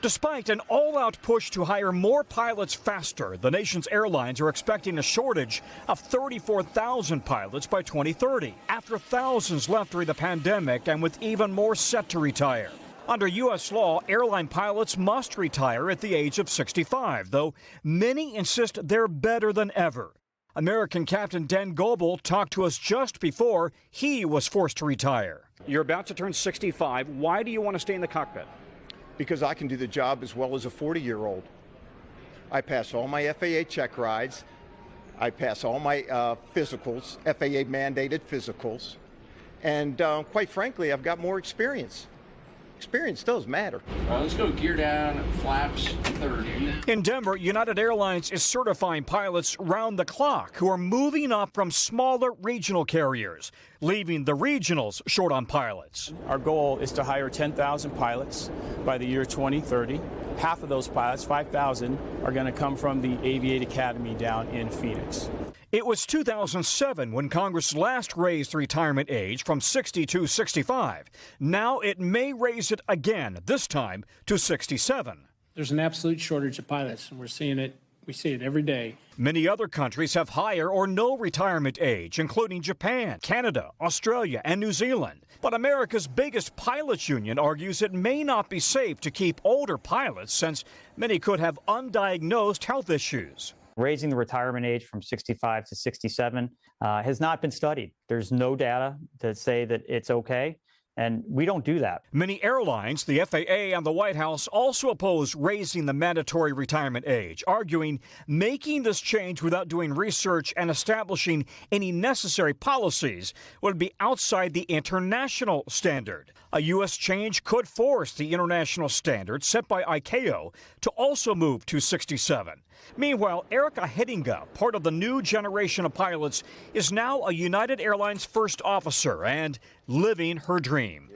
Despite an all-out push to hire more pilots faster, the nation's airlines are expecting a shortage of 34,000 pilots by 2030, after thousands left during the pandemic and with even more set to retire. Under U.S. law, airline pilots must retire at the age of 65, though many insist they're better than ever. American Captain Dan Goebel talked to us just before he was forced to retire. You're about to turn 65. Why do you want to stay in the cockpit? Because I can do the job as well as a 40-year-old. I pass all my FAA check rides. I pass all my physicals, FAA-mandated physicals. And quite frankly, I've got more experience. Experience does matter. Let's go gear down, flaps 30. In Denver, United Airlines is certifying pilots round the clock who are moving up from smaller regional carriers, leaving the regionals short on pilots. Our goal is to hire 10,000 pilots by the year 2030. Half of those pilots, 5,000, are going to come from the Aviate Academy down in Phoenix. It was 2007 when Congress last raised the retirement age from 60 to 65. Now it may raise it again, this time to 67. There's an absolute shortage of pilots, and we're seeing it. We see it every day. Many other countries have higher or no retirement age, including Japan, Canada, Australia, and New Zealand. But America's biggest pilots union argues it may not be safe to keep older pilots since many could have undiagnosed health issues. Raising the retirement age from 65 to 67 has not been studied. There's no data to say that it's okay, and we don't do that. Many airlines, the FAA, and the White House also oppose raising the mandatory retirement age, arguing making this change without doing research and establishing any necessary policies would be outside the international standard. A U.S. change could force the international standard set by ICAO to also move to 67. Meanwhile, Erica Hettinga, part of the new generation of pilots, is now a United Airlines first officer and living her dream.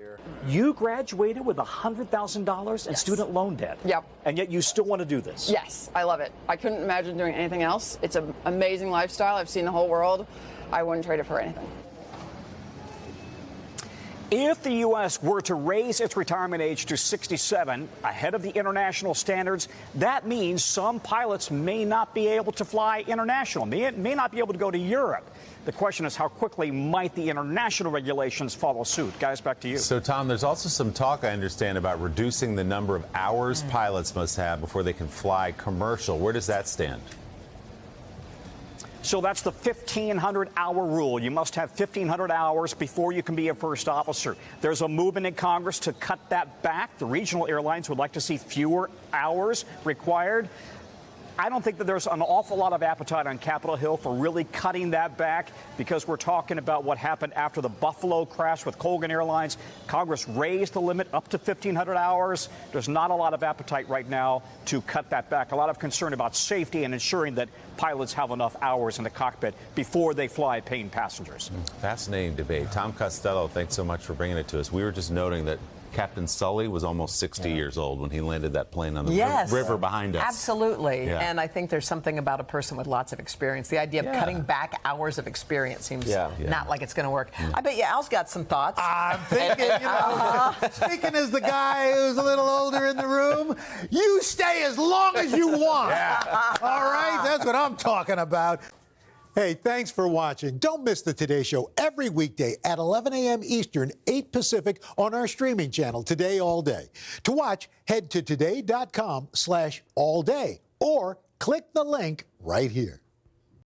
You graduated with $100,000 in student loan debt. Yep. And yet you still want to do this. Yes, I love it. I couldn't imagine doing anything else. It's an amazing lifestyle. I've seen the whole world. I wouldn't trade it for anything. If the U.S. were to raise its retirement age to 67 ahead of the international standards, that means some pilots may not be able to fly international, may not be able to go to Europe. The question is, how quickly might the international regulations follow suit? Guys, back to you. So, Tom, there's also some talk, I understand, about reducing the number of hours pilots must have before they can fly commercial. Where does that stand? So that's the 1,500-hour rule. You must have 1,500 hours before you can be a first officer. There's a movement in Congress to cut that back. The regional airlines would like to see fewer hours required. I don't think that there's an awful lot of appetite on Capitol Hill for really cutting that back, because we're talking about what happened after the Buffalo crash with Colgan Airlines. Congress raised the limit up to 1,500 hours. There's not a lot of appetite right now to cut that back. A lot of concern about safety and ensuring that pilots have enough hours in the cockpit before they fly paying passengers. Fascinating debate. Tom Costello, thanks so much for bringing it to us. We were just noting that Captain Sully was almost 60 years old when he landed that plane on the river behind us. Absolutely. Yeah. And I think there's something about a person with lots of experience. The idea of cutting back hours of experience seems not like it's going to work. I bet you Al's got some thoughts. I'm thinking, speaking as the guy who's a little older in the room, you stay as long as you want. All right? That's what I'm talking about. Hey, thanks for watching. Don't miss the Today Show every weekday at 11 a.m. Eastern, 8 Pacific on our streaming channel, Today All Day. To watch, head to today.com/allday or click the link right here.